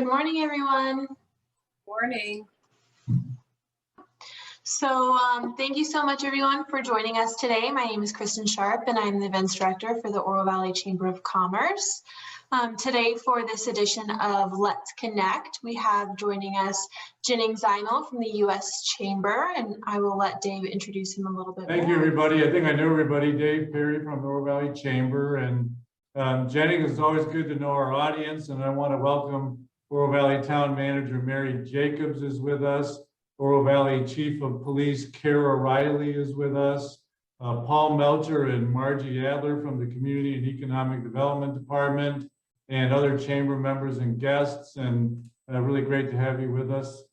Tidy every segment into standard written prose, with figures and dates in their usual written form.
morning, everyone. Morning. So thank you so much, everyone, for joining us today. My name is Kristen Sharp, and I'm the Events Director for the Oro Valley Chamber of Commerce. Today, for this edition of Let's Connect, we have joining us Jennings Imel from the U.S. Chamber, and I will let Dave introduce him a little bit. Thank you, everybody. I think I know everybody. Dave Perry from the Oro Valley Chamber, and Jennings, is always good to know our audience, and I want to welcome Oro Valley Town Manager Mary Jacobs is with us. Oro Valley Chief of Police Kara Riley is with us. Paul Melcher and Margie Adler from the Community and Economic Development Department, and other chamber members and guests, and really great to have you with us.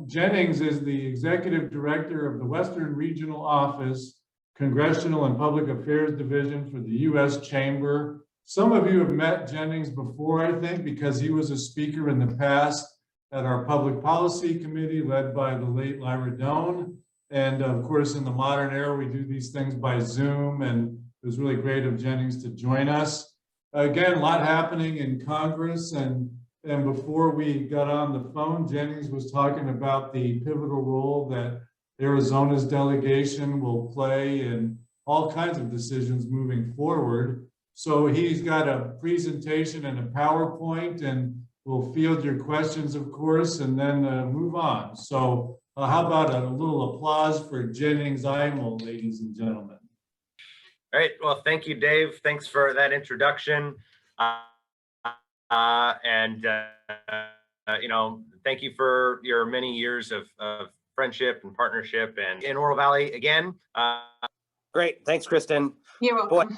Jennings is the Executive Director of the Western Regional Office, Congressional and Public Affairs Division for the U.S. Chamber. Some of you have met Jennings before, I think, because he was a speaker in the past at our Public Policy Committee led by the late Lyra Doan. And of course, in the modern era, we do these things by Zoom, and it was really great of Jennings to join us. Again, a lot happening in Congress, and before we got on the phone, Jennings was talking about the pivotal role that Arizona's delegation will play in all kinds of decisions moving forward. So he's got a presentation and a PowerPoint, and we'll field your questions, of course, and then move on. So how about a little applause for Jennings Imel, ladies and gentlemen. All right. Well, thank you, Dave. Thanks for that introduction. Thank you for your many years of friendship and partnership and in Oro Valley again. Great. Thanks, Kristen. You're welcome. Boy,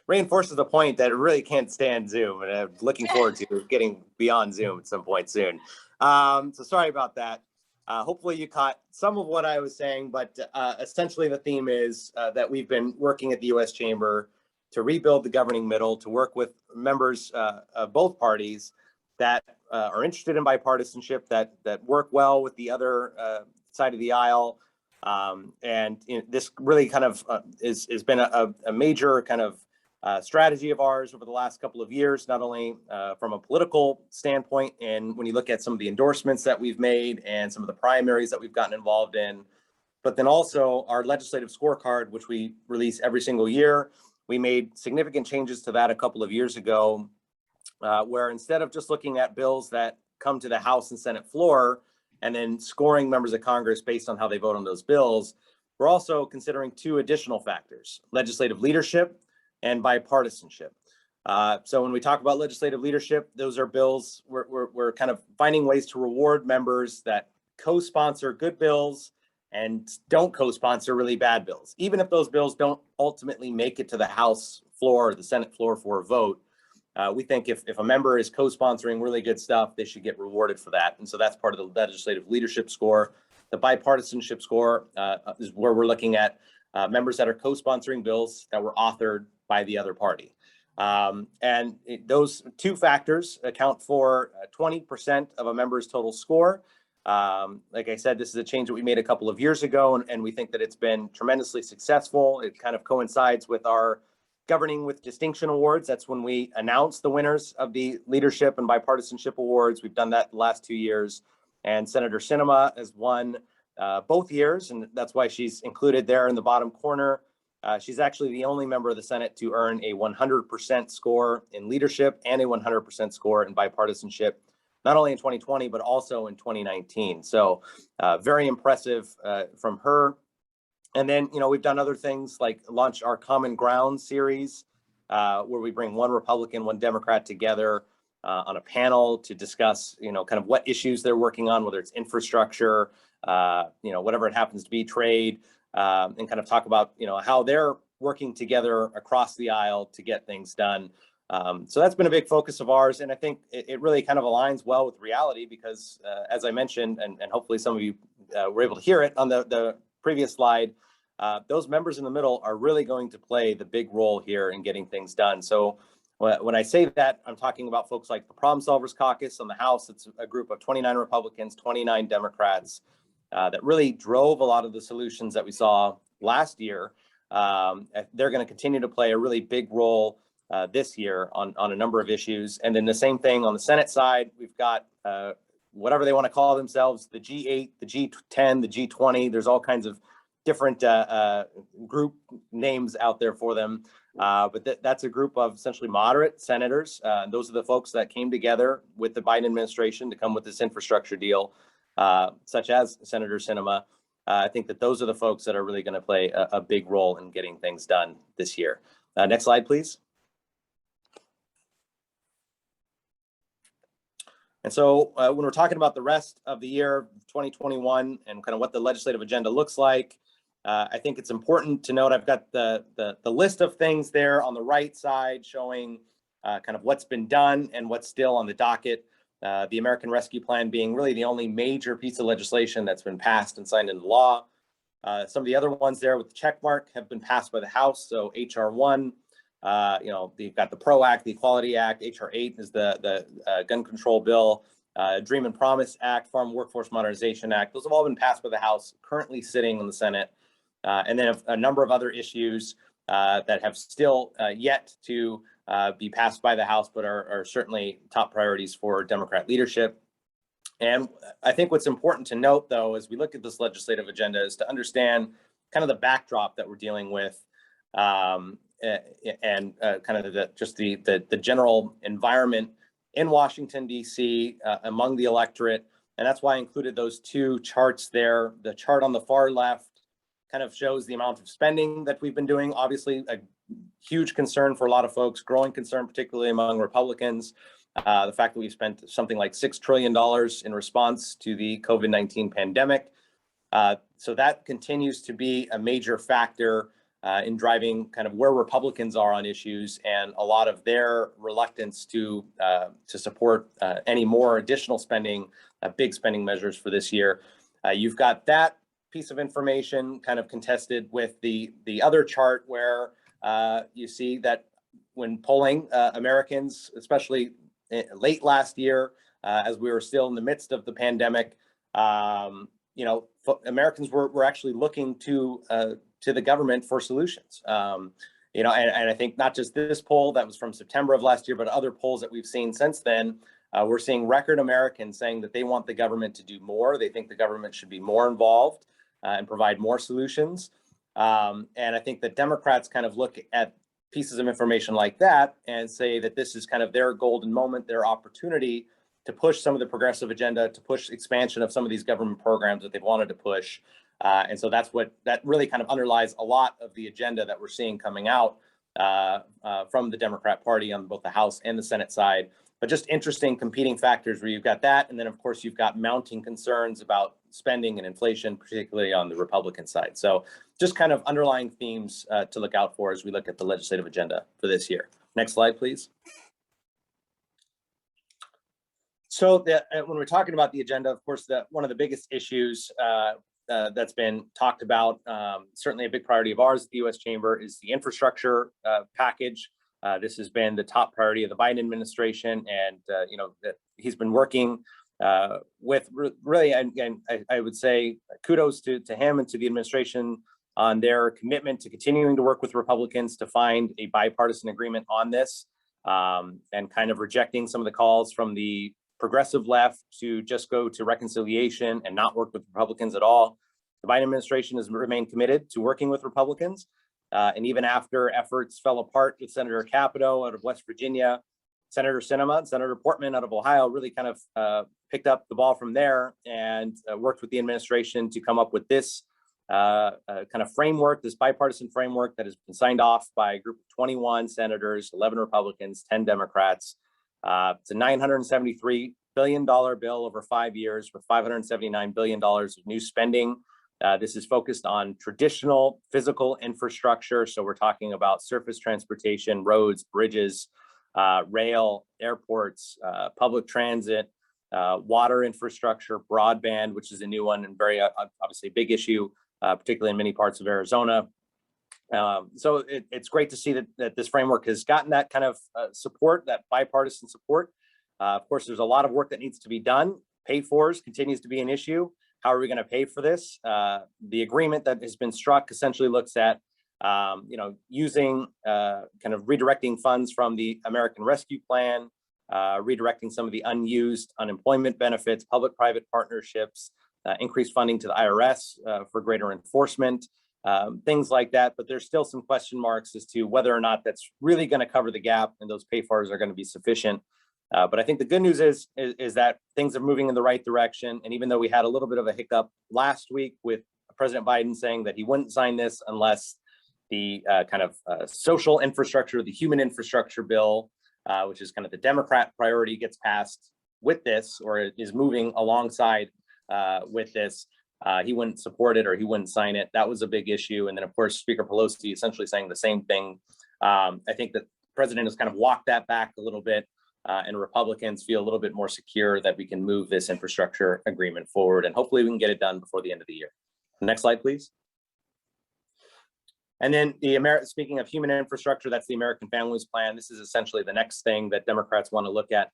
reinforces the point that it really can't stand Zoom, and I'm looking forward to getting beyond Zoom at some point soon. So sorry about that. Hopefully you caught some of what I was saying, but essentially the theme is that we've been working at the U.S. Chamber to rebuild the governing middle, to work with members of both parties that are interested in bipartisanship, that work well with the other side of the aisle. This really kind of has been a major kind of strategy of ours over the last couple of years, not only from a political standpoint, and when you look at some of the endorsements that we've made and some of the primaries that we've gotten involved in, but then also our legislative scorecard, which we release every single year. We made significant changes to that a couple of years ago, where instead of just looking at bills that come to the House and Senate floor and then scoring members of Congress based on how they vote on those bills, we're also considering two additional factors: legislative leadership and bipartisanship. So when we talk about legislative leadership, those are bills we're kind of finding ways to reward members that co-sponsor good bills and don't co-sponsor really bad bills. Even if those bills don't ultimately make it to the House floor or the Senate floor for a vote, we think if a member is co-sponsoring really good stuff, they should get rewarded for that. And so that's part of the legislative leadership score. The bipartisanship score is where we're looking at members that are co-sponsoring bills that were authored by the other party. Those two factors account for 20% of a member's total score. Like I said, this is a change that we made a couple of years ago, and we think that it's been tremendously successful. It kind of coincides with our Governing with Distinction Awards. That's when we announce the winners of the Leadership and Bipartisanship Awards. We've done that the last 2 years, and Senator Sinema has won both years, and that's why she's included there in the bottom corner. She's actually the only member of the Senate to earn a 100% score in leadership and a 100% score in bipartisanship, not only in 2020, but also in 2019. So very impressive from her. And then, we've done other things like launch our Common Ground series, where we bring one Republican, one Democrat together on a panel to discuss, kind of what issues they're working on, whether it's infrastructure, whatever it happens to be, trade, and kind of talk about, how they're working together across the aisle to get things done. So that's been a big focus of ours. And I think it really kind of aligns well with reality because, as I mentioned, and hopefully some of you were able to hear it on the previous slide, those members in the middle are really going to play the big role here in getting things done. So when I say that, I'm talking about folks like the Problem Solvers Caucus on the House. It's a group of 29 Republicans, 29 Democrats that really drove a lot of the solutions that we saw last year. They're going to continue to play a really big role this year on a number of issues. And then the same thing on the Senate side, we've got whatever they want to call themselves, the G8, the G10, the G20. There's all kinds of different group names out there for them. But that's a group of essentially moderate senators. Those are the folks that came together with the Biden administration to come with this infrastructure deal, such as Senator Sinema. I think that those are the folks that are really going to play a big role in getting things done this year. Next slide, please. And so when we're talking about the rest of the year 2021 and kind of what the legislative agenda looks like, I think it's important to note I've got the list of things there on the right side showing kind of what's been done and what's still on the docket. The American Rescue Plan being really the only major piece of legislation that's been passed and signed into law. Some of the other ones there with the check mark have been passed by the House. So HR 1, you've got the PRO Act, the Equality Act. HR 8 is the gun control bill. Dream and Promise Act, Farm Workforce Modernization Act. Those have all been passed by the House, currently sitting in the Senate. And then a number of other issues that have still yet to be passed by the House, but are certainly top priorities for Democrat leadership. And I think what's important to note, though, as we look at this legislative agenda, is to understand kind of the backdrop that we're dealing with, and kind of the general environment in Washington, D.C., among the electorate. And that's why I included those two charts there. The chart on the far left kind of shows the amount of spending that we've been doing. Obviously, a huge concern for a lot of folks, growing concern, particularly among Republicans. The fact that we've spent something like $6 trillion in response to the COVID-19 pandemic. So that continues to be a major factor in driving kind of where Republicans are on issues and a lot of their reluctance to support any more additional spending, big spending measures for this year. You've got that piece of information kind of contested with the other chart where you see that when polling Americans, especially late last year, as we were still in the midst of the pandemic, Americans were actually looking to the government for solutions. And I think not just this poll that was from September of last year, but other polls that we've seen since then, we're seeing record Americans saying that they want the government to do more. They think the government should be more involved and provide more solutions. And I think that Democrats kind of look at pieces of information like that and say that this is kind of their golden moment, their opportunity to push some of the progressive agenda, to push expansion of some of these government programs that they've wanted to push. And so that really kind of underlies a lot of the agenda that we're seeing coming out from the Democrat Party on both the House and the Senate side. But just interesting competing factors where you've got that. And then, of course, you've got mounting concerns about spending and inflation, particularly on the Republican side. So just kind of underlying themes to look out for as we look at the legislative agenda for this year. Next slide, please. So when we're talking about the agenda, of course, one of the biggest issues that's been talked about, certainly a big priority of ours at the U.S. Chamber, is the infrastructure package. This has been the top priority of the Biden administration, and that he's been working with really, and I would say kudos to him and to the administration on their commitment to continuing to work with Republicans to find a bipartisan agreement on this, and kind of rejecting some of the calls from the progressive left to just go to reconciliation and not work with Republicans at all. The Biden administration has remained committed to working with Republicans. And even after efforts fell apart with Senator Capito out of West Virginia, Senator Sinema and Senator Portman out of Ohio really kind of picked up the ball from there and worked with the administration to come up with this kind of framework, this bipartisan framework that has been signed off by a group of 21 senators, 11 Republicans, 10 Democrats. It's a $973 billion bill over 5 years with $579 billion of new spending. This is focused on traditional physical infrastructure. So we're talking about surface transportation, roads, bridges, rail, airports, public transit, water infrastructure, broadband, which is a new one and very obviously a big issue, particularly in many parts of Arizona. So it's great to see that this framework has gotten that kind of support, that bipartisan support. Of course, there's a lot of work that needs to be done. Pay-fors continues to be an issue. How are we going to pay for this? The agreement that has been struck essentially looks at using kind of redirecting funds from the American Rescue Plan, redirecting some of the unused unemployment benefits, public-private partnerships, increased funding to the IRS for greater enforcement, things like that. But there's still some question marks as to whether or not that's really going to cover the gap and those pay-fors are going to be sufficient. But I think the good news is that things are moving in the right direction. And even though we had a little bit of a hiccup last week with President Biden saying that he wouldn't sign this unless the social infrastructure, the human infrastructure bill, which is kind of the Democrat priority, gets passed with this or is moving alongside with this, he wouldn't support it or he wouldn't sign it. That was a big issue. And then, of course, Speaker Pelosi essentially saying the same thing. I think that the president has kind of walked that back a little bit. And Republicans feel a little bit more secure that we can move this infrastructure agreement forward, and hopefully we can get it done before the end of the year. Next slide, please. And then speaking of human infrastructure, that's the American Families Plan. This is essentially the next thing that Democrats want to look at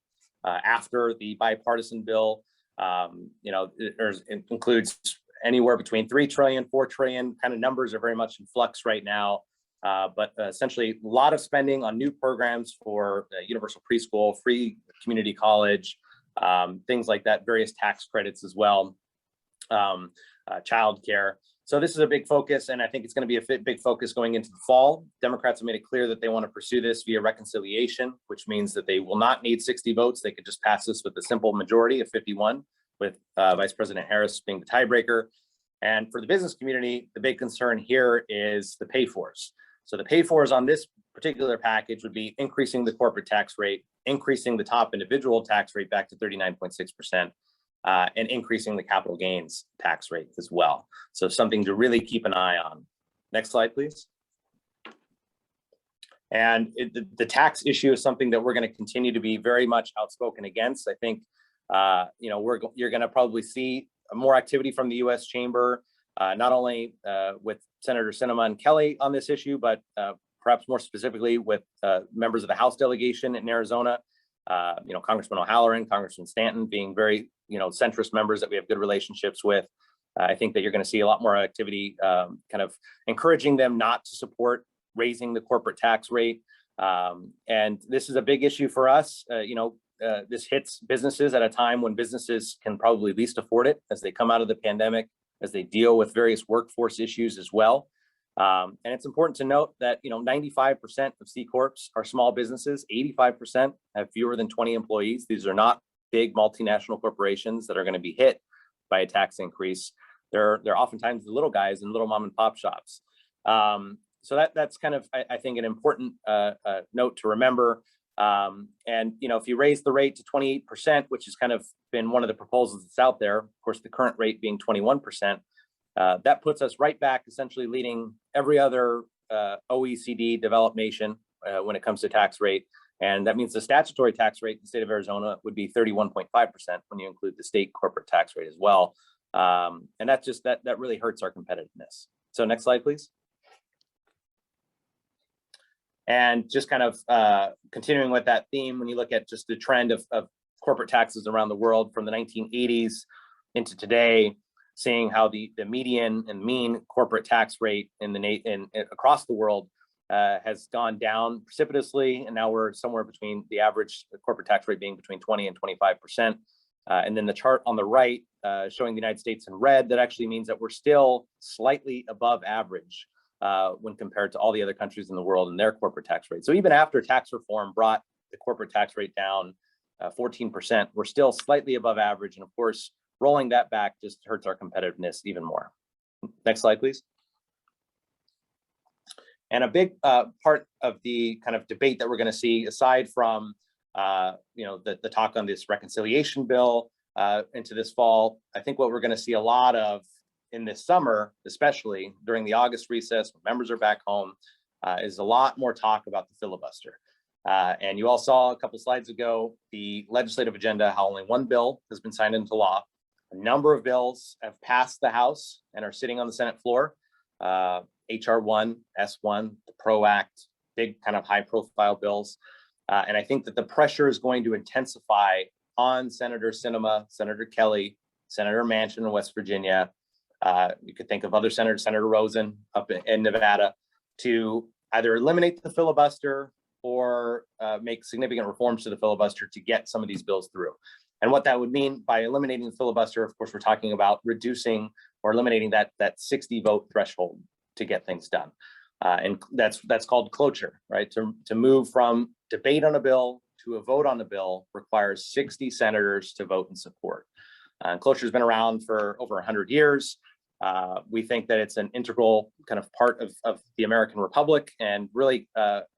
after the bipartisan bill. It includes anywhere between 3 trillion, 4 trillion. Kind of numbers are very much in flux right now. But essentially a lot of spending on new programs for universal preschool, free community college, things like that, various tax credits as well, childcare. So this is a big focus, and I think it's going to be a big focus going into the fall. Democrats have made it clear that they want to pursue this via reconciliation, which means that they will not need 60 votes. They could just pass this with a simple majority of 51, with Vice President Harris being the tiebreaker. And for the business community, the big concern here is the pay-fors. So the pay-fors on this particular package would be increasing the corporate tax rate, increasing the top individual tax rate back to 39.6%, and increasing the capital gains tax rate as well. So something to really keep an eye on. Next slide, please. And the tax issue is something that we're going to continue to be very much outspoken against. I think you're going to probably see more activity from the U.S. Chamber, not only with Senator Sinema and Kelly on this issue, but perhaps more specifically with members of the House delegation in Arizona, Congressman O'Halloran, Congressman Stanton being very, centrist members that we have good relationships with. I think that you're going to see a lot more activity kind of encouraging them not to support raising the corporate tax rate. And this is a big issue for us. This hits businesses at a time when businesses can probably least afford it as they come out of the pandemic, as they deal with various workforce issues as well. And it's important to note that 95% of C Corps are small businesses, 85% have fewer than 20 employees. These are not big multinational corporations that are going to be hit by a tax increase. They're oftentimes the little guys in little mom and pop shops. So that's kind of, I think, an important note to remember. And if you raise the rate to 28%, which has kind of been one of the proposals that's out there, of course, the current rate being 21%, that puts us right back, essentially leading every other OECD developed nation when it comes to tax rate. And that means the statutory tax rate in the state of Arizona would be 31.5% when you include the state corporate tax rate as well. And that's just that really hurts our competitiveness. So next slide, please. And just kind of continuing with that theme, when you look at just the trend of corporate taxes around the world from the 1980s into today, seeing how the median and mean corporate tax rate across the world has gone down precipitously, and now we're somewhere between the average corporate tax rate being between 20 and 25%. And then the chart on the right showing the United States in red, that actually means that we're still slightly above average when compared to all the other countries in the world and their corporate tax rate. So even after tax reform brought the corporate tax rate down 14%, we're still slightly above average. And of course, rolling that back just hurts our competitiveness even more. Next slide, please. And a big part of the kind of debate that we're going to see, aside from the talk on this reconciliation bill into this fall, I think what we're going to see a lot of in this summer, especially during the August recess when members are back home, is a lot more talk about the filibuster. And you all saw a couple slides ago the legislative agenda, how only one bill has been signed into law. A number of bills have passed the House and are sitting on the Senate floor. HR 1, S1, the PRO Act, big kind of high profile bills. And I think that the pressure is going to intensify on Senator Sinema, Senator Kelly, Senator Manchin in West Virginia. You could think of other senators, Senator Rosen up in Nevada, to either eliminate the filibuster or make significant reforms to the filibuster to get some of these bills through. And what that would mean by eliminating the filibuster, of course, we're talking about reducing or eliminating that 60 vote threshold to get things done. And that's called cloture, right? To move from debate on a bill to a vote on a bill requires 60 senators to vote in support. Cloture has been around for over 100 years. We think that it's an integral kind of part of the American Republic and really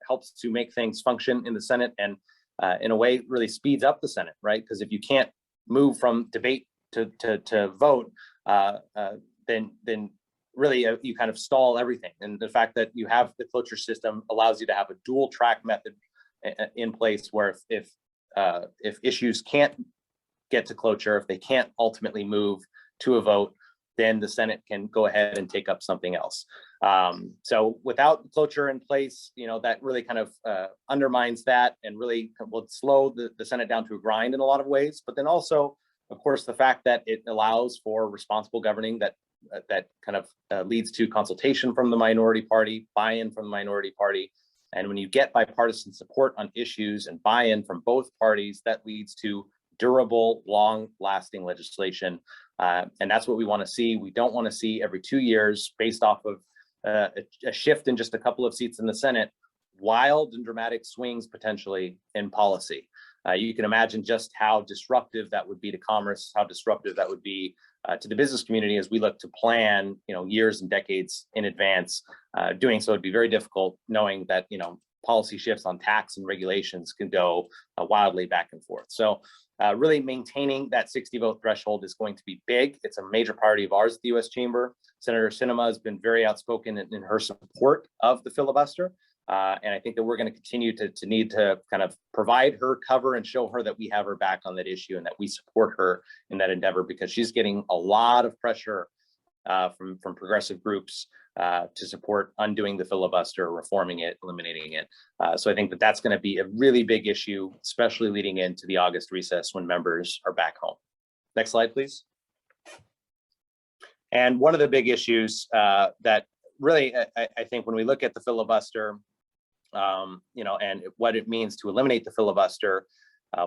helps to make things function in the Senate and in a way really speeds up the Senate, right? Because if you can't move from debate to vote, then really you kind of stall everything. And the fact that you have the cloture system allows you to have a dual track method in place where if issues can't get to cloture, if they can't ultimately move to a vote, then the Senate can go ahead and take up something else. So without cloture in place, that really kind of undermines that and really will slow the Senate down to a grind in a lot of ways. But then also, of course, the fact that it allows for responsible governing that kind of leads to consultation from the minority party, buy-in from the minority party. And when you get bipartisan support on issues and buy-in from both parties, that leads to durable, long-lasting legislation. And that's what we want to see. We don't want to see every 2 years, based off of a shift in just a couple of seats in the Senate, wild and dramatic swings potentially in policy. You can imagine just how disruptive that would be to commerce, how disruptive that would be to the business community as we look to plan, years and decades in advance. Doing so would be very difficult, knowing that policy shifts on tax and regulations can go wildly back and forth. So really maintaining that 60 vote threshold is going to be big. It's a major priority of ours at the U.S. Chamber. Senator Sinema has been very outspoken in her support of the filibuster. And I think that we're going to continue to need to kind of provide her cover and show her that we have her back on that issue and that we support her in that endeavor, because she's getting a lot of pressure from progressive groups to support undoing the filibuster, reforming it, eliminating it. So I think that that's going to be a really big issue, especially leading into the August recess when members are back home. Next slide, please. And one of the big issues that really, I think when we look at the filibuster, and what it means to eliminate the filibuster,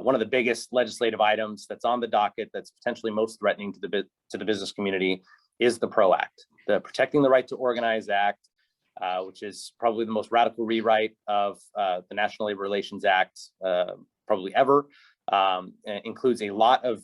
one of the biggest legislative items that's on the docket that's potentially most threatening to the business community is the PRO Act, the Protecting the Right to Organize Act, which is probably the most radical rewrite of the National Labor Relations Act probably ever. Includes a lot of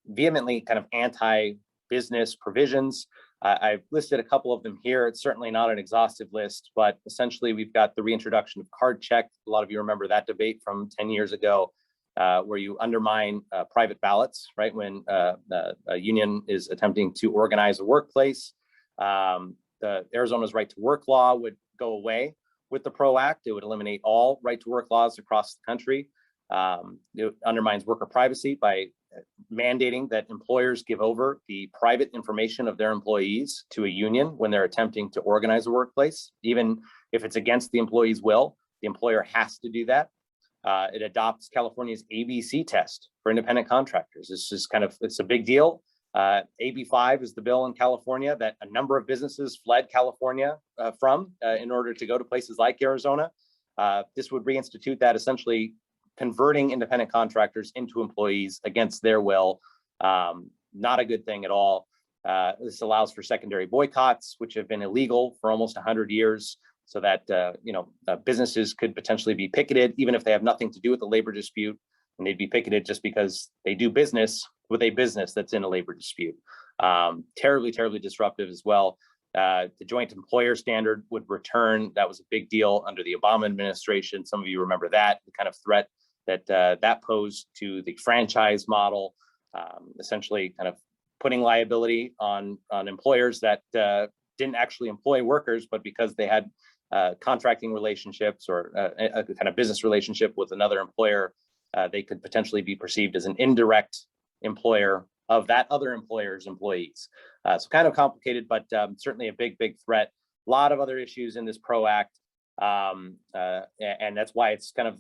vehemently kind of anti-business provisions. I've listed a couple of them here. It's certainly not an exhaustive list, but essentially we've got the reintroduction of card check. A lot of you remember that debate from 10 years ago, where you undermine private ballots, right? When a union is attempting to organize a workplace. The Arizona's right to work law would go away with the PRO Act. It would eliminate all right to work laws across the country. It undermines worker privacy by mandating that employers give over the private information of their employees to a union when they're attempting to organize a workplace. Even if it's against the employee's will, the employer has to do that. It adopts California's ABC test for independent contractors. It's a big deal. AB 5 is the bill in California that a number of businesses fled California from in order to go to places like Arizona. This would reinstitute that, essentially converting independent contractors into employees against their will. Not a good thing at all. This allows for secondary boycotts, which have been illegal for almost 100 years, so that businesses could potentially be picketed, even if they have nothing to do with the labor dispute, and they'd be picketed just because they do business with a business that's in a labor dispute. Terribly, terribly disruptive as well. The joint employer standard would return. That was a big deal under the Obama administration. Some of you remember that, the kind of threat that that posed to the franchise model, essentially kind of putting liability on employers that didn't actually employ workers, but because they had contracting relationships or a kind of business relationship with another employer, they could potentially be perceived as an indirect employer of that other employer's employees. So kind of complicated, but certainly a big, big threat. A lot of other issues in this PRO Act. And that's why it's kind of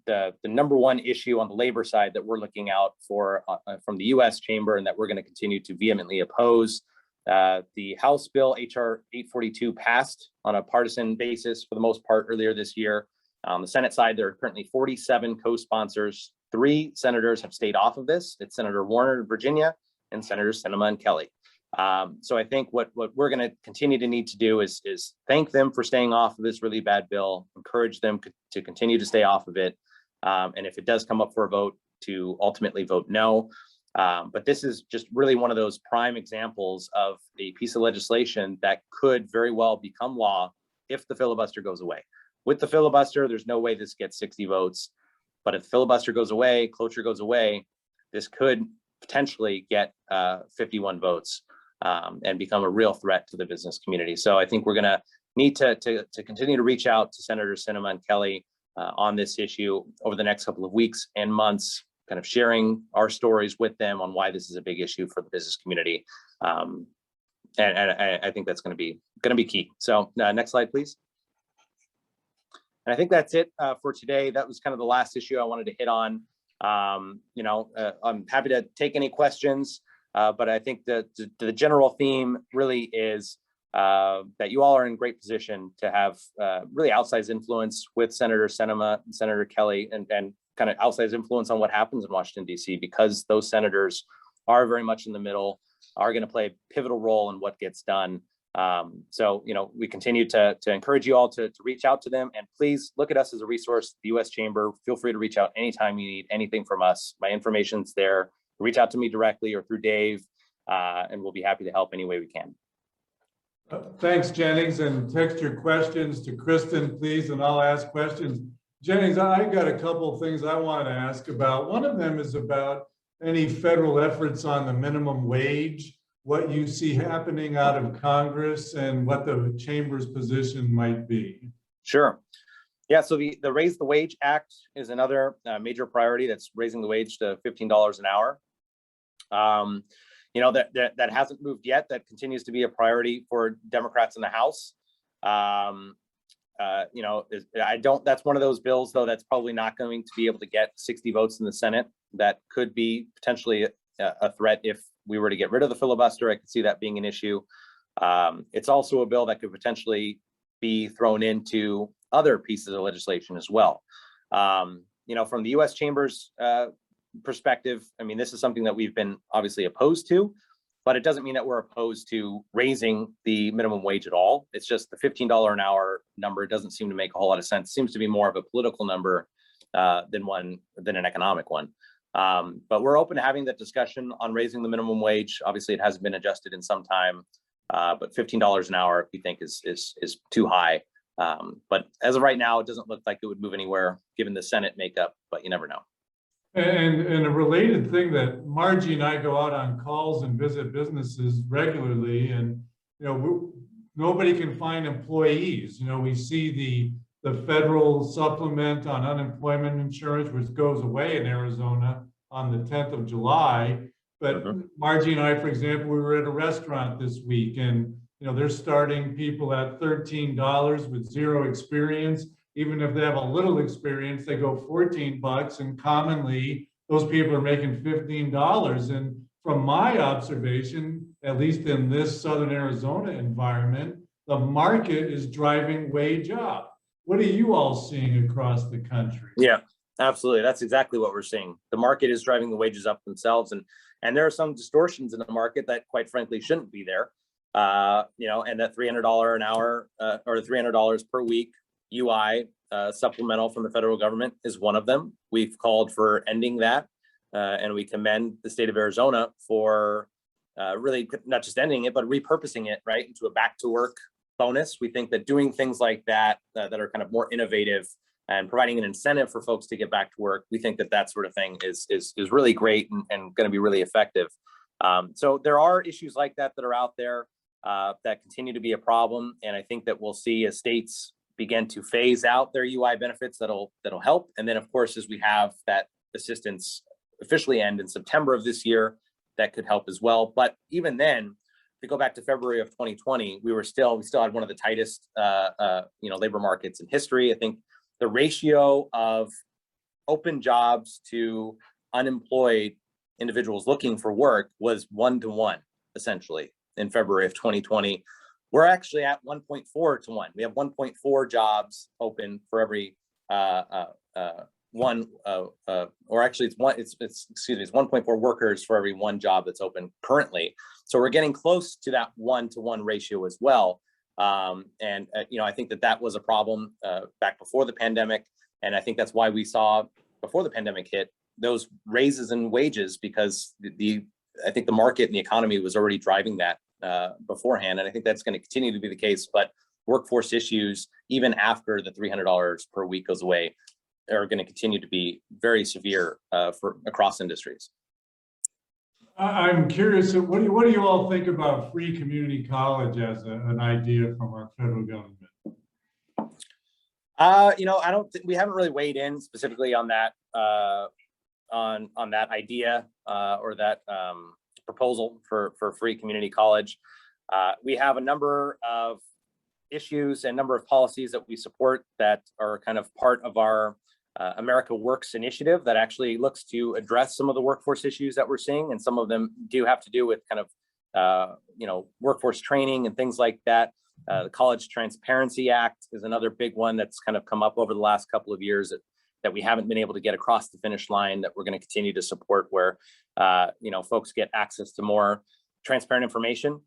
the number one issue on the labor side that we're looking out for from the U.S. Chamber, and that we're going to continue to vehemently oppose. The House Bill HR 842 passed on a partisan basis for the most part earlier this year. On the Senate side, there are currently 47 co-sponsors. 3 senators have stayed off of this. It's Senator Warner of Virginia and Senator Sinema and Kelly. So I think what we're going to continue to need to do is thank them for staying off of this really bad bill, encourage them to continue to stay off of it. And if it does come up for a vote, to ultimately vote no. But this is just really one of those prime examples of a piece of legislation that could very well become law if the filibuster goes away. With the filibuster, there's no way this gets 60 votes. But if the filibuster goes away, cloture goes away, this could potentially get 51 votes and become a real threat to the business community. So I think we're going to need to continue to reach out to Senators Sinema and Kelly on this issue over the next couple of weeks and months, kind of sharing our stories with them on why this is a big issue for the business community. And I think that's going to be key. So next slide, please. And I think that's it for today. That was kind of the last issue I wanted to hit on. I'm happy to take any questions, but I think that the general theme really is that you all are in great position to have really outsized influence with Senator Sinema and Senator Kelly, and kind of outsized influence on what happens in Washington, D.C., because those senators are very much in the middle, are going to play a pivotal role in what gets done. So, we continue to encourage you all to reach out to them, and please look at us as a resource, the U.S. Chamber. Feel free to reach out anytime you need anything from us. My information's there. Reach out to me directly or through Dave, and we'll be happy to help any way we can. Thanks, Jennings, and text your questions to Kristen, please, and I'll ask questions. Jennings, I got a couple of things I wanted to ask about. One of them is about any federal efforts on the minimum wage, what you see happening out of Congress, and what the Chamber's position might be. Sure. Yeah, so the Raise the Wage Act is another major priority. That's raising the wage to $15 an hour. That hasn't moved yet. That continues to be a priority for Democrats in the House. That's one of those bills, though, that's probably not going to be able to get 60 votes in the Senate. That could be potentially a threat if we were to get rid of the filibuster. I could see that being an issue. It's also a bill that could potentially be thrown into other pieces of legislation as well. From the U.S. Chamber's perspective, I mean, this is something that we've been obviously opposed to, but it doesn't mean that we're opposed to raising the minimum wage at all. It's just the $15 an hour number doesn't seem to make a whole lot of sense. It seems to be more of a political number than an economic one. But we're open to having that discussion on raising the minimum wage. Obviously, it hasn't been adjusted in some time, but $15 an hour we think is too high. But as of right now, it doesn't look like it would move anywhere given the Senate makeup, but you never know. And a related thing, that Margie and I go out on calls and visit businesses regularly, and nobody can find employees. We see the federal supplement on unemployment insurance, which goes away in Arizona on the 10th of July. But Margie and I, for example, we were at a restaurant this week, and they're starting people at $13 with zero experience. Even if they have a little experience, they go $14, and commonly those people are making $15. And from my observation, at least in this Southern Arizona environment, the market is driving wage up. What are you all seeing across the country? Yeah, absolutely. That's exactly what we're seing. The market is driving the wages up themselves, and there are some distortions in the market that, quite frankly, shouldn't be there. And that $300 an hour or $300 per week UI supplemental from the federal government is one of them. We've called for ending that, and we commend the state of Arizona for really not just ending it, but repurposing it right into a back to work bonus. We think that doing things like that that are kind of more innovative and providing an incentive for folks to get back to work, we think that sort of thing is really great and going to be really effective. So there are issues like that are out there that continue to be a problem, and I think that we'll see as states begin to phase out their UI benefits, that'll help. And then, of course, as we have that assistance officially end in September of this year, that could help as well. But even then, if we go back to February of 2020, we still had one of the tightest labor markets in history. I think the ratio of open jobs to unemployed individuals looking for work was 1 to 1, essentially. in February of 2020. We're actually at 1.4 to 1. We have 1.4 jobs open for every one, or actually it's 1.4 workers for every one job that's open currently. So we're getting close to that 1-to-1 ratio as well. I think that was a problem back before the pandemic. And I think that's why we saw before the pandemic hit those raises in wages, because I think the market and the economy was already driving that beforehand. And I think that's going to continue to be the case, but workforce issues, even after the $300 per week goes away, are going to continue to be very severe for across industries. I'm curious, what do you all think about free community college as an idea from our federal government? We haven't really weighed in specifically on that on that idea or that proposal for free community college. We have a number of issues and number of policies that we support that are kind of part of our America Works initiative that actually looks to address some of the workforce issues that we're seeing, and some of them do have to do with kind of workforce training and things like that. The College Transparency Act is another big one that's kind of come up over the last couple of years that we haven't been able to get across the finish line, that we're going to continue to support, where folks get access to more transparent information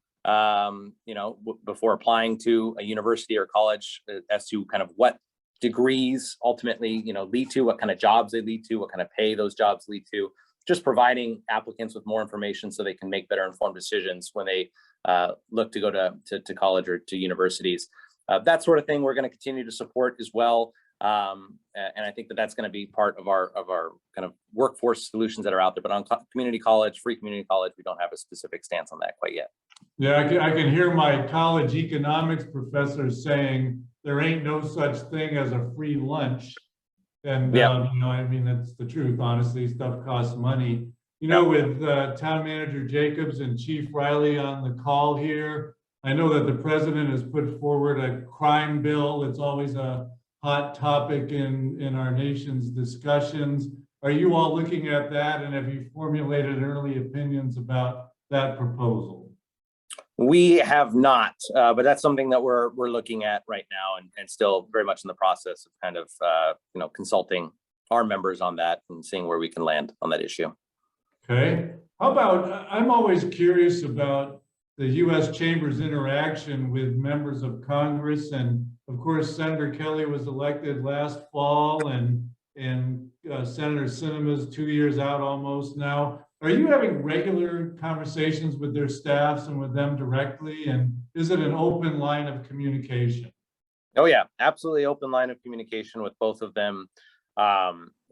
before applying to a university or college as to kind of what degrees ultimately lead to, what kind of jobs they lead to, what kind of pay those jobs lead to. Just providing applicants with more information so they can make better informed decisions when they look to go to college or to universities. That sort of thing we're going to continue to support as well. And I think that's going to be part of our kind of workforce solutions that are out there. But on community college, free community college, we don't have a specific stance on that quite yet. Yeah, I can hear my college economics professor saying there ain't no such thing as a free lunch. And, that's the truth. Honestly, stuff costs money. With Town Manager Jacobs and Chief Riley on the call here, I know that the president has put forward a crime bill. It's always a hot topic in our nation's discussions. Are you all looking at that, and have you formulated early opinions about that proposal? We have not, but that's something that we're looking at right now, and still very much in the process of kind of consulting our members on that and seeing where we can land on that issue. Okay. How about, I'm always curious about the U.S. Chamber's interaction with members of Congress, and of course Senator Kelly was elected last fall, and Senator Sinema's 2 years out almost now. Are you having regular conversations with their staffs and with them directly? And is it an open line of communication? Oh yeah, absolutely open line of communication with both of them,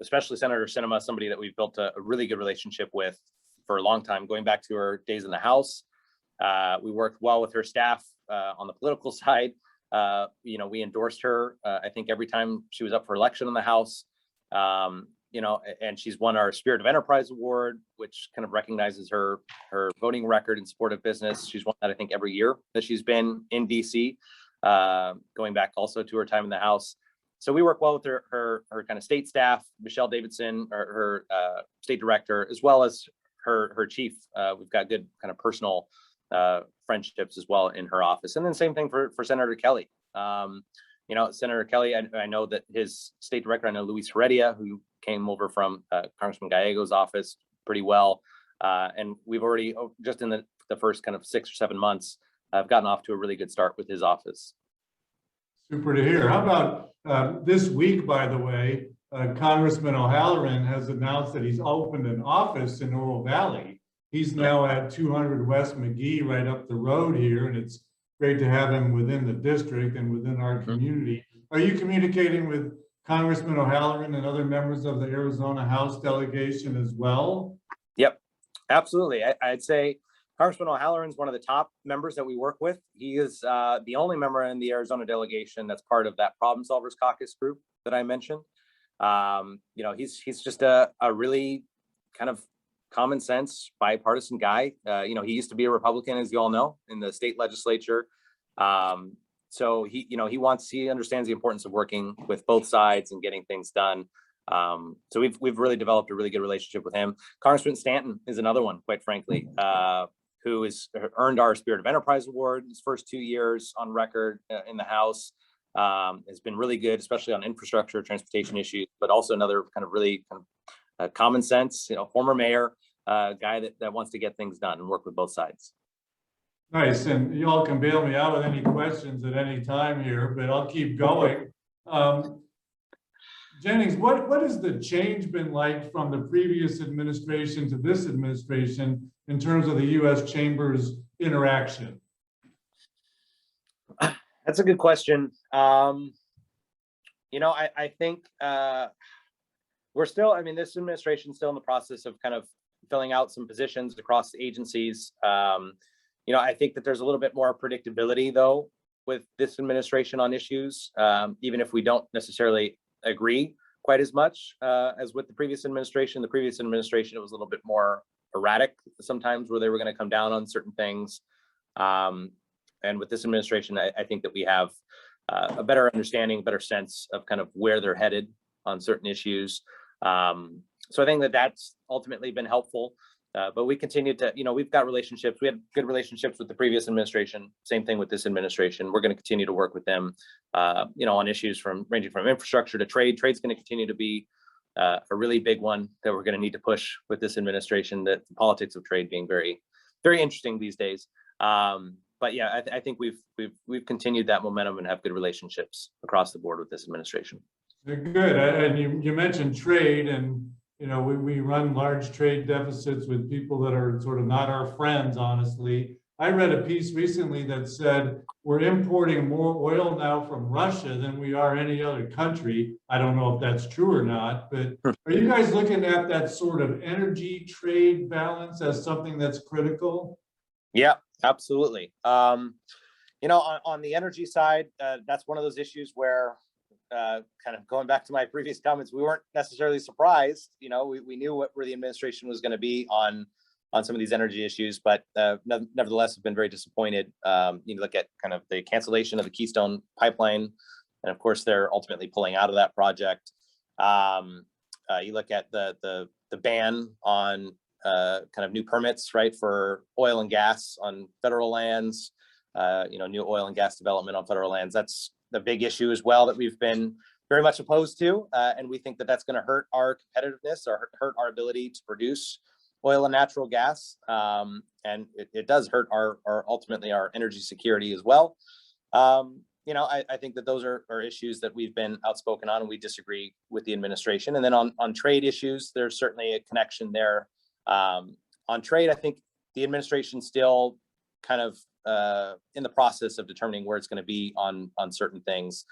especially Senator Sinema, somebody that we've built a really good relationship with for a long time, going back to her days in the House. We worked well with her staff on the political side. We endorsed her, I think, every time she was up for election in the House. And she's won our Spirit of Enterprise Award, which kind of recognizes her voting record in support of business. She's won that, I think, every year that she's been in DC, going back also to her time in the House. So we work well with her kind of state staff, Michelle Davidson, her state director, as well as her chief. We've got good kind of personal friendships as well in her office. And then same thing for Senator Kelly. Senator Kelly, I know that his state director, I know Luis Heredia, who came over from Congressman Gallego's office pretty well. And we've already, just in the first kind of 6 or 7 months, I've gotten off to a really good start with his office. Super to hear. How about this week, by the way, Congressman O'Halloran has announced that he's opened an office in Oro Valley. He's now at 200 West McGee, right up the road here, and it's great to have him within the district and within our community. Are you communicating with Congressman O'Halloran and other members of the Arizona House delegation as well? Yep, absolutely. I'd say Congressman O'Halloran is one of the top members that we work with. He is the only member in the Arizona delegation that's part of that Problem Solvers Caucus group that I mentioned. He's just a really kind of common sense, bipartisan guy. He used to be a Republican, as you all know, in the state legislature. So he understands the importance of working with both sides and getting things done. So we've really developed a really good relationship with him. Congressman Stanton is another one, quite frankly, who has earned our Spirit of Enterprise Award his first 2 years on record in the House. Has been really good, especially on infrastructure, transportation issues, but also another kind of really common sense, former mayor, guy that wants to get things done and work with both sides. Nice, and you all can bail me out with any questions at any time here, but I'll keep going. Jennings, what has the change been like from the previous administration to this administration in terms of the U.S. Chamber's interaction? That's a good question. I think we're still, this administration is still in the process of kind of filling out some positions across the agencies. I think that there's a little bit more predictability, though, with this administration on issues, even if we don't necessarily agree quite as much as with the previous administration. The previous administration, it was a little bit more erratic sometimes, where they were going to come down on certain things. And with this administration, I think that we have a better understanding, better sense of kind of where they're headed on certain issues. So I think that that's ultimately been helpful. But we continue to, we've got relationships. We had good relationships with the previous administration. Same thing with this administration. We're going to continue to work with them, on issues ranging from infrastructure to trade. Trade's going to continue to be a really big one that we're going to need to push with this administration. That the politics of trade being very, very interesting these days. But yeah, I think we've continued that momentum and have good relationships across the board with this administration. Good, and you mentioned trade, and we run large trade deficits with people that are sort of not our friends, honestly. I read a piece recently that said we're importing more oil now from Russia than we are any other country. I don't know if that's true or not, but are you guys looking at that sort of energy trade balance as something that's critical? Yeah, absolutely. On the energy side, that's one of those issues where, kind of going back to my previous comments, we weren't necessarily surprised. We knew where the administration was going to be on some of these energy issues, but nevertheless have been very disappointed. You look at kind of the cancellation of the Keystone pipeline, and of course they're ultimately pulling out of that project. You look at the ban on kind of new permits, right, for oil and gas on federal lands, new oil and gas development on federal lands. That's the big issue as well that we've been very much opposed to. And we think that that's going to hurt our competitiveness or hurt our ability to produce oil and natural gas. And it does hurt ultimately our energy security as well. I think that those are issues that we've been outspoken on, and we disagree with the administration. And then on trade issues, there's certainly a connection there. On trade, I think the administration still kind of in the process of determining where it's going to be on certain things.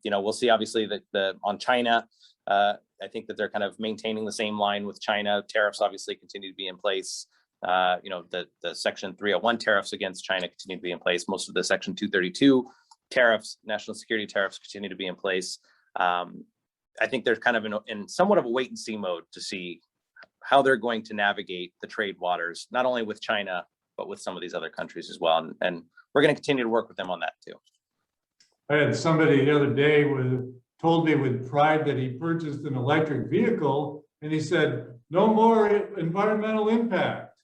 We'll see obviously that on China, I think that they're kind of maintaining the same line with China. Tariffs obviously continue to be in place. The Section 301 tariffs against China continue to be in place. Most of the Section 232 tariffs, national security tariffs, continue to be in place. I think they're kind of in somewhat of a wait and see mode to see how they're going to navigate the trade waters, not only with China, but with some of these other countries as well. And we're going to continue to work with them on that too. I had somebody the other day told me with pride that he purchased an electric vehicle, and he said, no more environmental impact.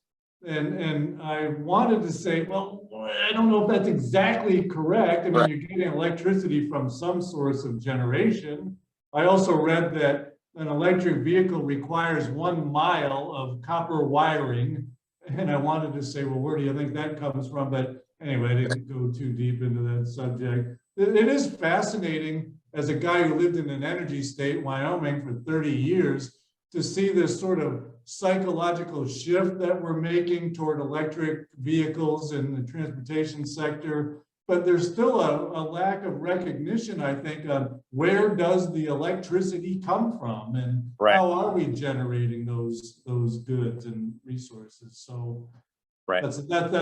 And I wanted to say, well, I don't know if that's exactly correct. I mean, you're getting electricity from some source of generation. I also read that an electric vehicle requires 1 mile of copper wiring. And I wanted to say, well, where do you think that comes from? But anyway, I didn't go too deep into that subject. It is fascinating, as a guy who lived in an energy state, Wyoming, for 30 years, to see this sort of psychological shift that we're making toward electric vehicles in the transportation sector. But there's still a lack of recognition, I think, on where does the electricity come from, and how are we generating those goods and resources. So that's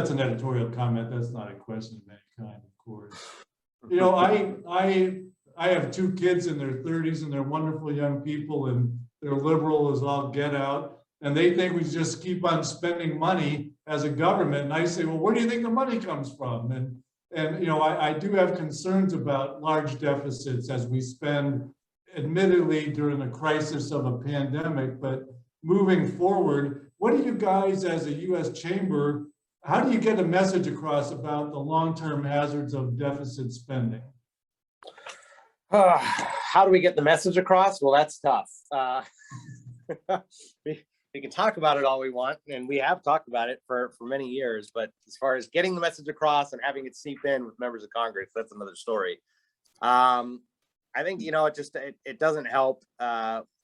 an editorial comment. That's not a question of any kind, of course. I have 2 kids in their 30s, and they're wonderful young people, and they're liberal as all get out, and they think we just keep on spending money as a government. And I say, well, where do you think the money comes from? And I do have concerns about large deficits as we spend, admittedly, during the crisis of a pandemic. But moving forward, what do you guys as a U.S. Chamber how do you get a message across about the long-term hazards of deficit spending? How do we get the message across? Well, that's tough. We can talk about it all we want, and we have talked about it for many years, but as far as getting the message across and having it seep in with members of Congress, that's another story. I think, it doesn't help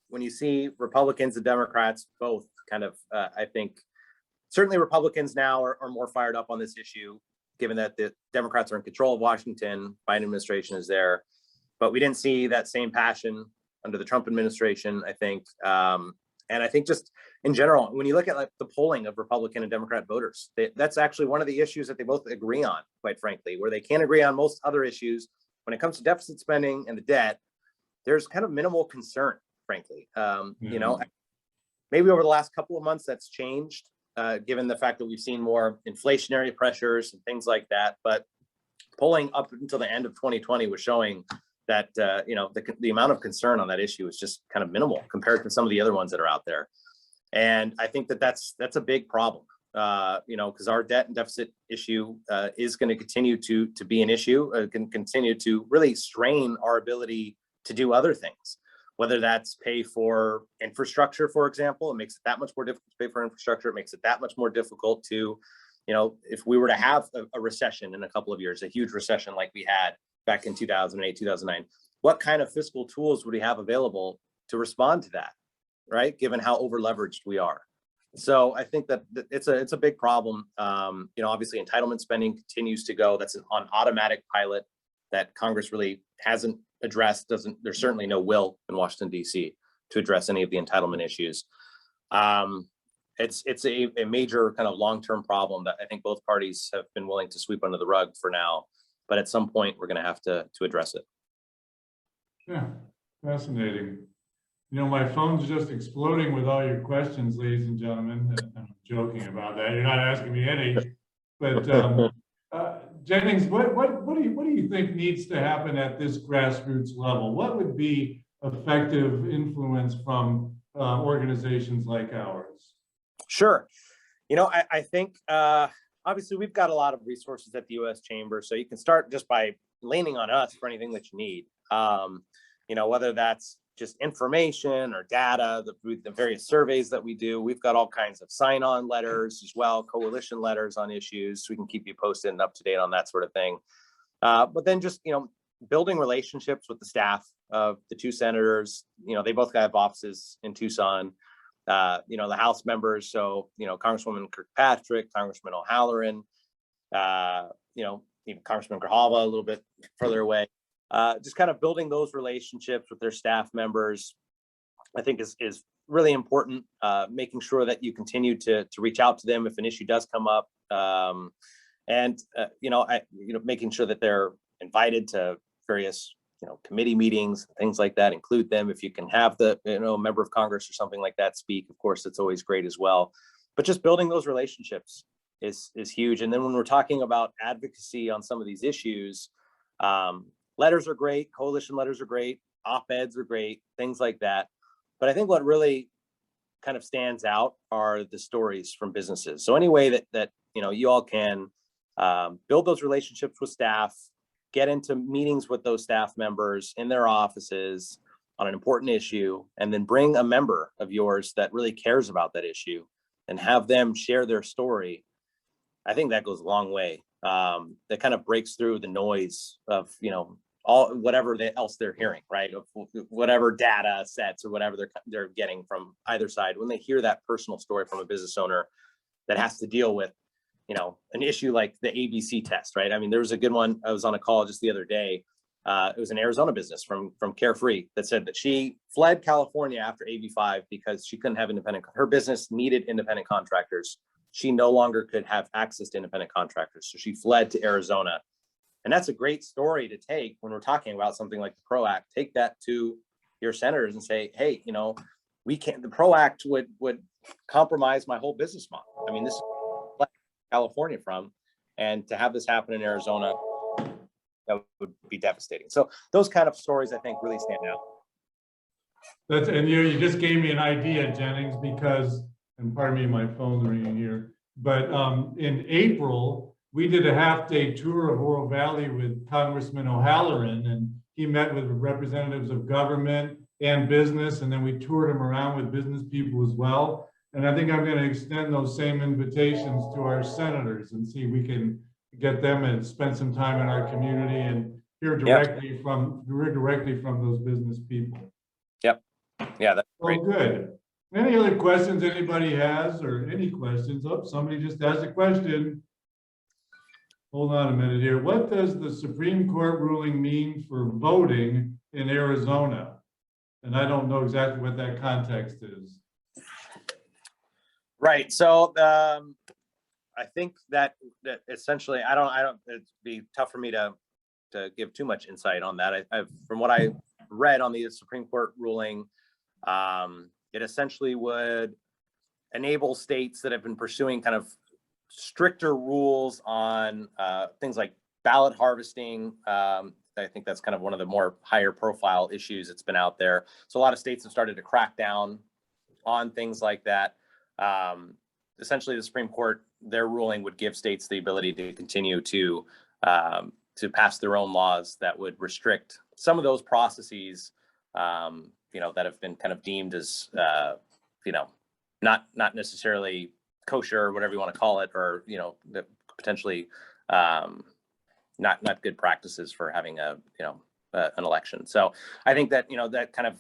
when you see Republicans and Democrats both kind of, I think, certainly Republicans now are more fired up on this issue, given that the Democrats are in control of Washington, Biden administration is there. But we didn't see that same passion under the Trump administration, I think. And I think just in general, when you look at like the polling of Republican and Democrat voters, that's actually one of the issues that they both agree on, quite frankly, where they can't agree on most other issues. When it comes to deficit spending and the debt, there's kind of minimal concern, frankly. Maybe over the last couple of months that's changed, given the fact that we've seen more inflationary pressures and things like that. But polling up until the end of 2020 was showing that the amount of concern on that issue is just kind of minimal compared to some of the other ones that are out there. And I think that's a big problem, because our debt and deficit issue is going to continue to be an issue, can continue to really strain our ability to do other things, whether that's pay for infrastructure, for example. It makes it that much more difficult to pay for infrastructure. It makes it that much more difficult to, if we were to have a recession in a couple of years, a huge recession like we had back in 2008, 2009, what kind of fiscal tools would we have available to respond to that, right? Given how over leveraged we are. So I think that it's a big problem. Obviously entitlement spending continues to go. That's on automatic pilot that Congress really hasn't addressed. There's certainly no will in Washington, D.C. to address any of the entitlement issues. It's a major kind of long-term problem that I think both parties have been willing to sweep under the rug for now. But at some point, we're going to have to address it. Yeah, fascinating. My phone's just exploding with all your questions, ladies and gentlemen. I'm joking about that. You're not asking me any. But Jennings, what do you think needs to happen at this grassroots level? What would be effective influence from organizations like ours? Sure. I think obviously we've got a lot of resources at the U.S. Chamber, so you can start just by leaning on us for anything that you need. Whether that's just information or data, the various surveys that we do. We've got all kinds of sign-on letters as well, coalition letters on issues, so we can keep you posted and up to date on that sort of thing. But then just, building relationships with the staff of the two senators. They both have offices in Tucson. The House members, so Congresswoman Kirkpatrick, Congressman O'Halloran, even Congressman Grijalva a little bit further away. Just kind of building those relationships with their staff members, I think is really important. Making sure that you continue to reach out to them if an issue does come up, making sure that they're invited to various committee meetings, things like that. Include them if you can have the member of Congress or something like that speak. Of course, it's always great as well. But just building those relationships is huge. And then when we're talking about advocacy on some of these issues, letters are great, coalition letters are great, op-eds are great, things like that. But I think what really kind of stands out are the stories from businesses. So any way that you all can build those relationships with staff, get into meetings with those staff members in their offices on an important issue, and then bring a member of yours that really cares about that issue and have them share their story. I think that goes a long way. That kind of breaks through the noise of, all whatever else they're hearing, right? Of whatever data sets or whatever they're getting from either side. When they hear that personal story from a business owner that has to deal with, an issue like the ABC test, right? I mean, there was a good one. I was on a call just the other day. It was an Arizona business from Carefree that said that she fled California after AB5 because she couldn't have her business needed independent contractors. She no longer could have access to independent contractors. So she fled to Arizona. And that's a great story to take when we're talking about something like the PRO Act. Take that to your senators and say, hey, the PRO Act would compromise my whole business model. I mean, this is California from, and to have this happen in Arizona, that would be devastating. So those kind of stories, I think, really stand out. And you just gave me an idea, Jennings, because, and pardon me, my phone's ringing here. But in April, we did a half-day tour of Oro Valley with Congressman O'Halloran, and he met with representatives of government and business, and then we toured him around with business people as well. And I think I'm going to extend those same invitations to our senators and see if we can get them and spend some time in our community and hear directly from those business people. Yep. Yeah, that's great. Oh, good. Any other questions anybody has, or any questions? Oh, somebody just asked a question. Hold on a minute here. What does the Supreme Court ruling mean for voting in Arizona? And I don't know exactly what that context is. Right. So I think that essentially, I don't. It'd be tough for me to give too much insight on that. From what I read on the Supreme Court ruling, it essentially would enable states that have been pursuing kind of stricter rules on things like ballot harvesting. I think that's kind of one of the more higher profile issues that's been out there. So a lot of states have started to crack down on things like that. Essentially, the Supreme Court, their ruling would give states the ability to continue to pass their own laws that would restrict some of those processes, that have been kind of deemed as, not necessarily kosher or whatever you want to call it, or potentially not good practices for having an election. So I think that that kind of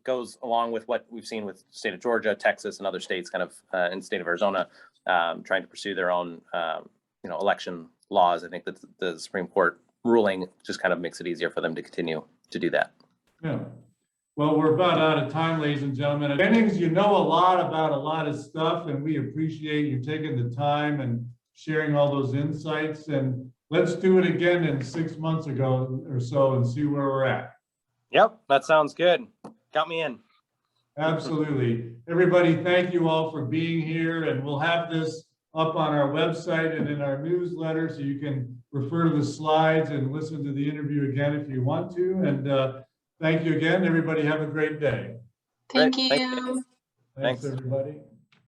goes along with what we've seen with the state of Georgia, Texas, and other states kind of in the state of Arizona trying to pursue their own election laws. I think that the Supreme Court ruling just kind of makes it easier for them to continue to do that. Yeah. Well, we're about out of time, ladies and gentlemen. Jennings, you know a lot about a lot of stuff, and we appreciate you taking the time and sharing all those insights. And let's do it again in 6 months ago or so and see where we're at. Yep, that sounds good. Count me in. Absolutely. Everybody, thank you all for being here, and we'll have this up on our website and in our newsletter so you can refer to the slides and listen to the interview again if you want to. And thank you again. Everybody have a great day. Thank Great. you. Thanks, everybody.